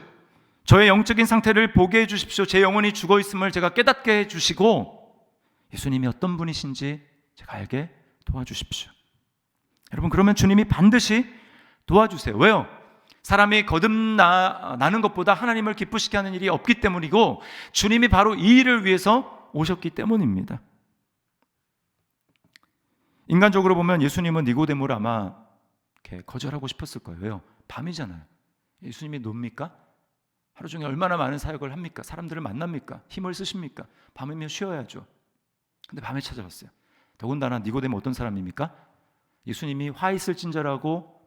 저의 영적인 상태를 보게 해주십시오. 제 영혼이 죽어있음을 제가 깨닫게 해주시고 예수님이 어떤 분이신지 제가 알게 도와주십시오. 여러분, 그러면 주님이 반드시 도와주세요. 왜요? 사람이 거듭나는 것보다 하나님을 기쁘시게 하는 일이 없기 때문이고 주님이 바로 이 일을 위해서 오셨기 때문입니다. 인간적으로 보면 예수님은 니고데모를 아마 이렇게 거절하고 싶었을 거예요. 왜요? 밤이잖아요. 예수님이 놉니까? 하루 종일 얼마나 많은 사역을 합니까? 사람들을 만납니까? 힘을 쓰십니까? 밤이면 쉬어야죠. 근데 밤에 찾아왔어요. 더군다나 니고데모 어떤 사람입니까? 예수님이 화 있을진저라고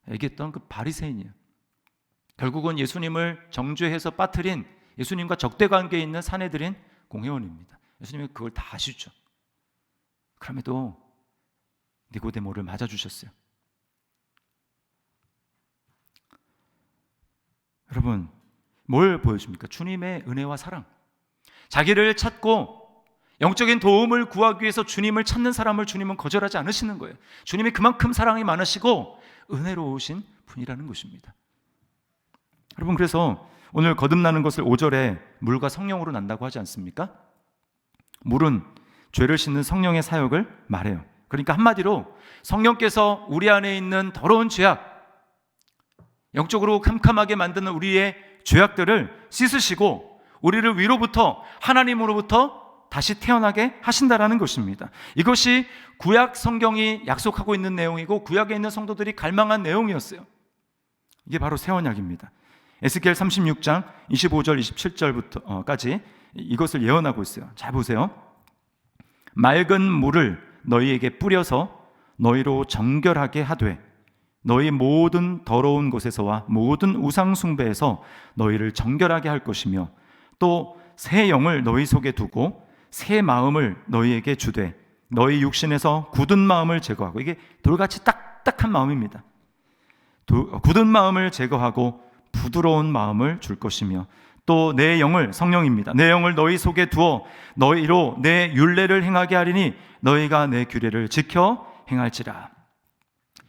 얘기했던 그 바리새인이에요. 결국은 예수님을 정죄해서 빠뜨린, 예수님과 적대 관계에 있는 사내들인 공회원입니다. 예수님이 그걸 다 아시죠. 그럼에도 니고데모를 맞아주셨어요. 여러분, 뭘 보여줍니까? 주님의 은혜와 사랑. 자기를 찾고 영적인 도움을 구하기 위해서 주님을 찾는 사람을 주님은 거절하지 않으시는 거예요. 주님이 그만큼 사랑이 많으시고 은혜로우신 분이라는 것입니다. 여러분, 그래서 오늘 거듭나는 것을 5절에 물과 성령으로 난다고 하지 않습니까? 물은 죄를 씻는 성령의 사역을 말해요. 그러니까 한마디로 성령께서 우리 안에 있는 더러운 죄악, 영적으로 캄캄하게 만드는 우리의 죄악들을 씻으시고 우리를 위로부터, 하나님으로부터 다시 태어나게 하신다라는 것입니다. 이것이 구약 성경이 약속하고 있는 내용이고 구약에 있는 성도들이 갈망한 내용이었어요. 이게 바로 새 언약입니다. 에스겔 36장 25절 27절부터까지 이것을 예언하고 있어요. 잘 보세요. 맑은 물을 너희에게 뿌려서 너희로 정결하게 하되 너희 모든 더러운 곳에서와 모든 우상 숭배에서 너희를 정결하게 할 것이며 또 새 영을 너희 속에 두고 새 마음을 너희에게 주되 너희 육신에서 굳은 마음을 제거하고, 이게 돌같이 딱딱한 마음입니다. 굳은 마음을 제거하고 부드러운 마음을 줄 것이며 또 내 영을, 성령입니다, 내 영을 너희 속에 두어 너희로 내 율례를 행하게 하리니 너희가 내 규례를 지켜 행할지라.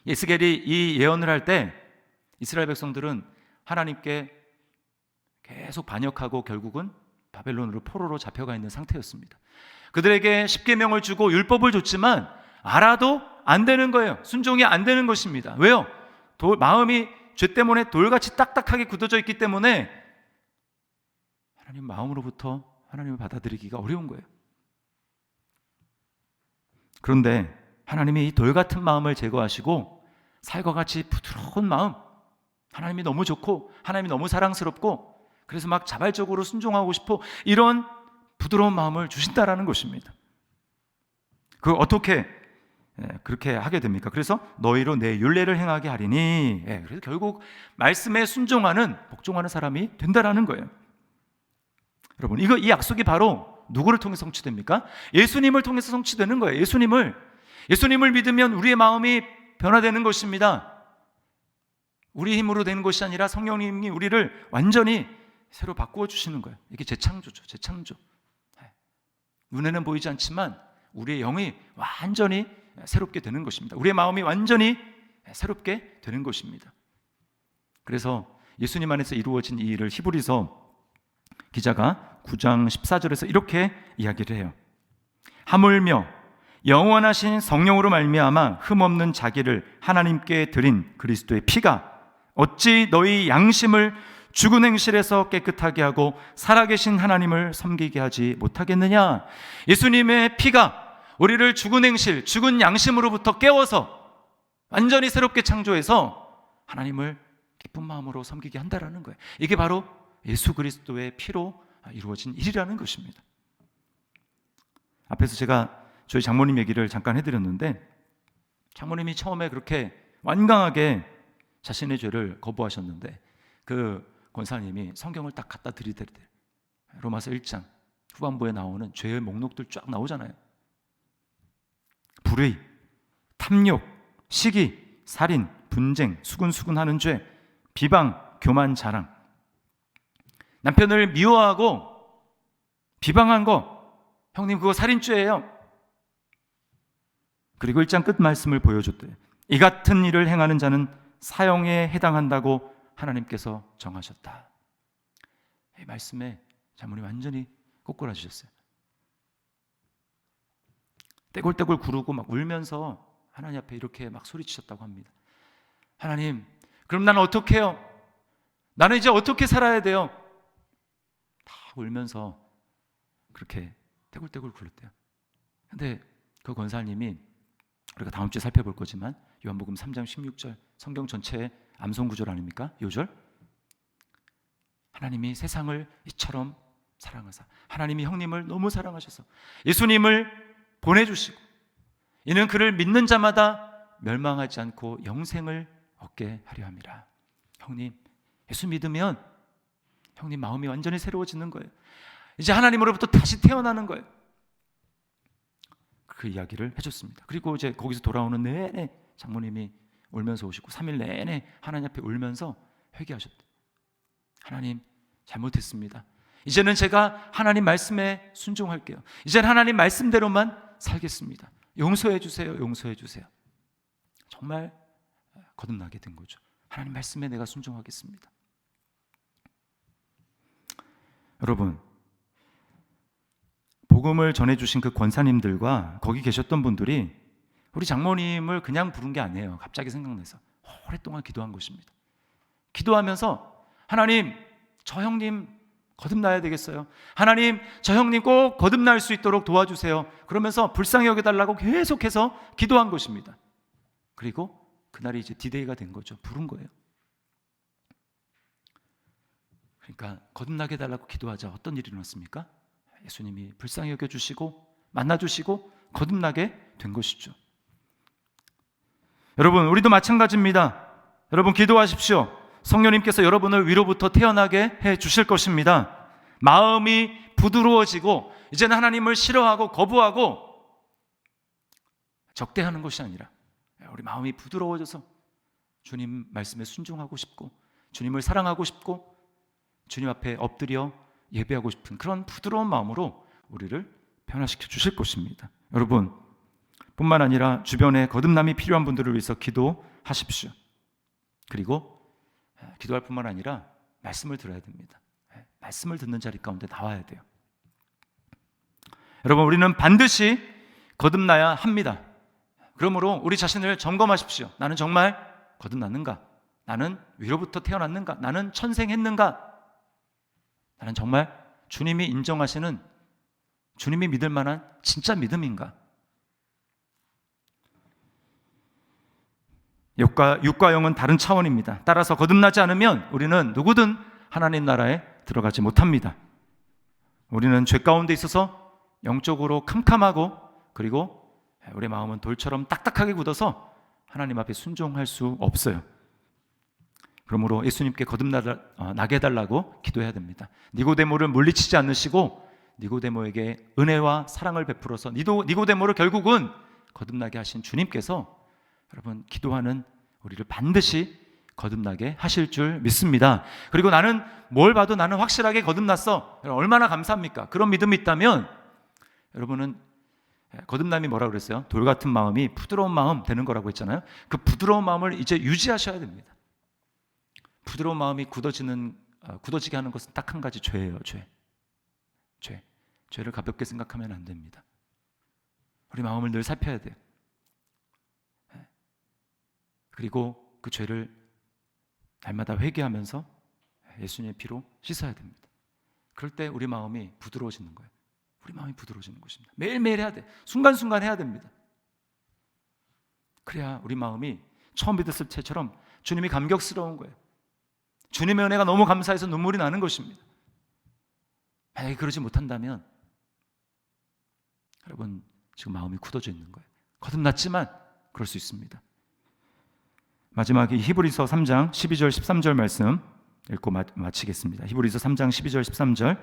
에스겔이 이 예언을 할 때 이스라엘 백성들은 하나님께 계속 반역하고 결국은 바벨론으로 포로로 잡혀가 있는 상태였습니다. 그들에게 십계명을 주고 율법을 줬지만 알아도 안 되는 거예요. 순종이 안 되는 것입니다. 왜요? 마음이 죄 때문에 돌같이 딱딱하게 굳어져 있기 때문에 하나님 마음으로부터 하나님을 받아들이기가 어려운 거예요. 그런데 하나님이 이 돌같은 마음을 제거하시고 살과 같이 부드러운 마음, 하나님이 너무 좋고 하나님이 너무 사랑스럽고 그래서 막 자발적으로 순종하고 싶어, 이런 부드러운 마음을 주신다라는 것입니다. 그 어떻게 그렇게 하게 됩니까? 그래서 너희로 내 율례를 행하게 하리니, 그래서 결국 말씀에 순종하는, 복종하는 사람이 된다라는 거예요. 여러분, 이 약속이 바로 누구를 통해 성취됩니까? 예수님을 통해서 성취되는 거예요. 예수님을 믿으면 우리의 마음이 변화되는 것입니다. 우리 힘으로 되는 것이 아니라 성령님이 우리를 완전히 새로 바꾸어 주시는 거예요. 이게 재창조죠. 재창조. 눈에는 보이지 않지만 우리의 영이 완전히 새롭게 되는 것입니다. 우리의 마음이 완전히 새롭게 되는 것입니다. 그래서 예수님 안에서 이루어진 이 일을 히브리서 기자가 9장 14절에서 이렇게 이야기를 해요. 하물며 영원하신 성령으로 말미암아 흠없는 자기를 하나님께 드린 그리스도의 피가 어찌 너희 양심을 죽은 행실에서 깨끗하게 하고 살아계신 하나님을 섬기게 하지 못하겠느냐. 예수님의 피가 우리를 죽은 행실, 죽은 양심으로부터 깨워서 완전히 새롭게 창조해서 하나님을 기쁜 마음으로 섬기게 한다라는 거예요. 이게 바로 예수 그리스도의 피로 이루어진 일이라는 것입니다. 앞에서 제가 저희 장모님 얘기를 잠깐 해드렸는데, 장모님이 처음에 그렇게 완강하게 자신의 죄를 거부하셨는데 그 권사님이 성경을 딱 갖다 들이대대. 로마서 1장 후반부에 나오는 죄의 목록들 쫙 나오잖아요. 불의, 탐욕, 시기, 살인, 분쟁, 수군수군하는 죄, 비방, 교만, 자랑. 남편을 미워하고 비방한 거, 형님 그거 살인죄예요. 그리고 1장 끝 말씀을 보여줬대요. 이 같은 일을 행하는 자는 사형에 해당한다고 하나님께서 정하셨다. 이 말씀에 장모님 완전히 꼬꾸라지셨어요. 떼굴떼굴 구르고 막 울면서 하나님 앞에 이렇게 막 소리치셨다고 합니다. 하나님, 그럼 나는 어떻게 해요? 나는 이제 어떻게 살아야 돼요? 다 울면서 그렇게 떼굴떼굴 굴렀대요. 근데 그 권사님이 우리가 다음 주에 살펴볼 거지만 요한복음 3장 16절 성경 전체의 암송 구절 아닙니까? 요절. 하나님이 세상을 이처럼 사랑하사, 하나님이 형님을 너무 사랑하셔서 예수님을 보내주시고 이는 그를 믿는 자마다 멸망하지 않고 영생을 얻게 하려 함이라. 형님, 예수 믿으면 형님 마음이 완전히 새로워지는 거예요. 이제 하나님으로부터 다시 태어나는 거예요. 그 이야기를 해줬습니다. 그리고 이제 거기서 돌아오는 내내 장모님이 울면서 오시고 3일 내내 하나님 앞에 울면서 회개하셨대요. 하나님, 잘못했습니다. 이제는 제가 하나님 말씀에 순종할게요. 이제는 하나님 말씀대로만 살겠습니다. 용서해 주세요. 용서해 주세요. 정말 거듭나게 된 거죠. 하나님 말씀에 내가 순종하겠습니다. 여러분, 복음을 전해주신 그 권사님들과 거기 계셨던 분들이 우리 장모님을 그냥 부른 게 아니에요. 갑자기 생각나서 오랫동안 기도한 것입니다. 기도하면서 하나님, 저 형님 거듭나야 되겠어요. 하나님, 저 형님 꼭 거듭날 수 있도록 도와주세요. 그러면서 불쌍히 여겨달라고 계속해서 기도한 것입니다. 그리고 그날이 이제 디데이가 된 거죠. 부른 거예요. 그러니까 거듭나게 해달라고 기도하자. 어떤 일이 일어났습니까? 예수님이 불쌍히 여겨주시고 만나주시고 거듭나게 된 것이죠. 여러분, 우리도 마찬가지입니다. 여러분, 기도하십시오. 성령님께서 여러분을 위로부터 태어나게 해 주실 것입니다. 마음이 부드러워지고 이제는 하나님을 싫어하고 거부하고 적대하는 것이 아니라 우리 마음이 부드러워져서 주님 말씀에 순종하고 싶고 주님을 사랑하고 싶고 주님 앞에 엎드려 예배하고 싶은 그런 부드러운 마음으로 우리를 변화시켜 주실 것입니다. 여러분, 뿐만 아니라 주변에 거듭남이 필요한 분들을 위해서 기도하십시오. 그리고 기도할 뿐만 아니라 말씀을 들어야 됩니다. 말씀을 듣는 자리 가운데 나와야 돼요. 여러분, 우리는 반드시 거듭나야 합니다. 그러므로 우리 자신을 점검하십시오. 나는 정말 거듭났는가? 나는 위로부터 태어났는가? 나는 천생했는가? 나는 정말 주님이 인정하시는, 주님이 믿을 만한 진짜 믿음인가? 육과 영은 다른 차원입니다. 따라서 거듭나지 않으면 우리는 누구든 하나님 나라에 들어가지 못합니다. 우리는 죄 가운데 있어서 영적으로 캄캄하고 그리고 우리 마음은 돌처럼 딱딱하게 굳어서 하나님 앞에 순종할 수 없어요. 그러므로 예수님께 거듭나게 해달라고 기도해야 됩니다. 니고데모를 물리치지 않으시고 니고데모에게 은혜와 사랑을 베풀어서 니고데모를 결국은 거듭나게 하신 주님께서 여러분, 기도하는 우리를 반드시 거듭나게 하실 줄 믿습니다. 그리고 나는 뭘 봐도 나는 확실하게 거듭났어. 얼마나 감사합니까? 그런 믿음이 있다면 여러분은 거듭남이 뭐라고 그랬어요? 돌 같은 마음이 부드러운 마음 되는 거라고 했잖아요. 그 부드러운 마음을 이제 유지하셔야 됩니다. 부드러운 마음이 굳어지게 하는 것은 딱 한 가지, 죄예요. 죄를 가볍게 생각하면 안 됩니다. 우리 마음을 늘 살펴야 돼요. 그리고 그 죄를 날마다 회개하면서 예수님의 피로 씻어야 됩니다. 그럴 때 우리 마음이 부드러워지는 거예요. 우리 마음이 부드러워지는 것입니다. 매일매일 해야 돼. 순간순간 해야 됩니다. 그래야 우리 마음이 처음 믿었을 때처럼 주님이 감격스러운 거예요. 주님의 은혜가 너무 감사해서 눈물이 나는 것입니다. 만약에 그러지 못한다면 여러분, 지금 마음이 굳어져 있는 거예요. 거듭났지만 그럴 수 있습니다. 마지막에 히브리서 3장 12절 13절 말씀 읽고 마치겠습니다. 히브리서 3장 12절 13절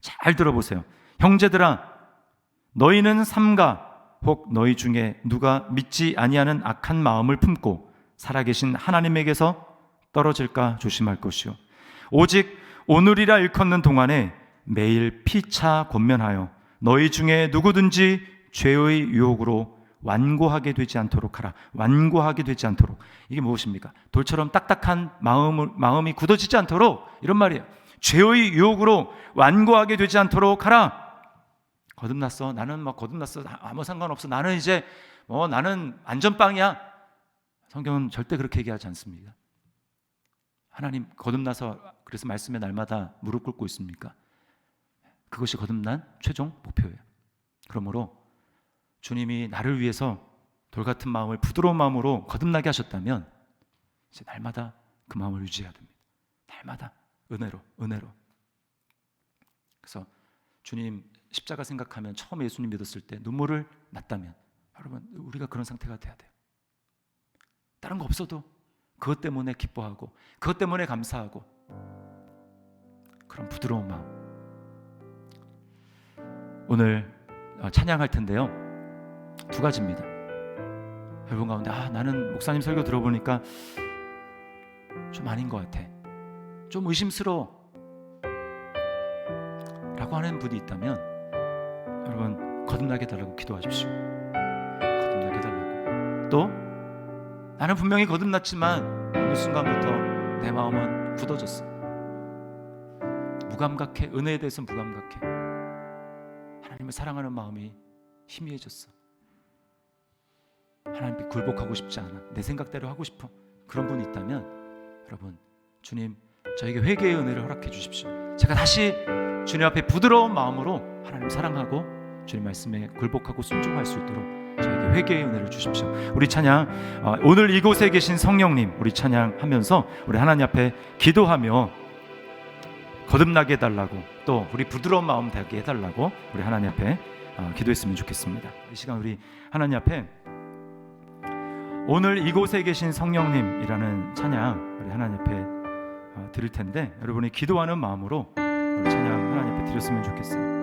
잘 들어보세요. 형제들아, 너희는 삼가 혹 너희 중에 누가 믿지 아니하는 악한 마음을 품고 살아계신 하나님에게서 떨어질까 조심할 것이요, 오직 오늘이라 일컫는 동안에 매일 피차 권면하여 너희 중에 누구든지 죄의 유혹으로 완고하게 되지 않도록 하라. 완고하게 되지 않도록. 이게 무엇입니까? 돌처럼 딱딱한 마음이 굳어지지 않도록, 이런 말이에요. 죄의 유혹으로 완고하게 되지 않도록 하라. 거듭났어. 나는 막 거듭났어. 아무 상관없어. 나는 이제 나는 안전빵이야. 성경은 절대 그렇게 얘기하지 않습니다. 하나님 거듭나서 그래서 말씀에 날마다 무릎 꿇고 있습니까? 그것이 거듭난 최종 목표예요. 그러므로 주님이 나를 위해서 돌같은 마음을 부드러운 마음으로 거듭나게 하셨다면 이제 날마다 그 마음을 유지해야 됩니다. 날마다 은혜로. 그래서 주님 십자가 생각하면 처음 예수님 믿었을 때 눈물을 났다면 여러분 우리가 그런 상태가 돼야 돼요. 다른 거 없어도 그것 때문에 기뻐하고 그것 때문에 감사하고 그런 부드러운 마음. 오늘 찬양할 텐데요, 2가지입니다. 여러분 가운데 나는 목사님 설교 들어보니까 좀 아닌 것 같아, 좀 의심스러워 라고 하는 분이 있다면 여러분 거듭나게 해달라고 기도하십시오. 거듭나게 해달라고. 또 나는 분명히 거듭났지만 어느 순간부터 내 마음은 굳어졌어. 무감각해. 은혜에 대해서 무감각해. 하나님을 사랑하는 마음이 희미해졌어. 하나님께 굴복하고 싶지 않아. 내 생각대로 하고 싶어. 그런 분이 있다면 여러분 주님 저에게 회개의 은혜를 허락해 주십시오. 제가 다시 주님 앞에 부드러운 마음으로 하나님 사랑하고 주님 말씀에 굴복하고 순종할 수 있도록 저에게 회개의 은혜를 주십시오. 우리 찬양, 오늘 이곳에 계신 성령님, 우리 찬양하면서 우리 하나님 앞에 기도하며 거듭나게 해달라고, 또 우리 부드러운 마음 되게 해달라고 우리 하나님 앞에 기도했으면 좋겠습니다. 이 시간 우리 하나님 앞에 오늘 이곳에 계신 성령님이라는 찬양 우리 하나님 앞에 드릴 텐데 여러분이 기도하는 마음으로 우리 찬양 하나님 앞에 드렸으면 좋겠어요.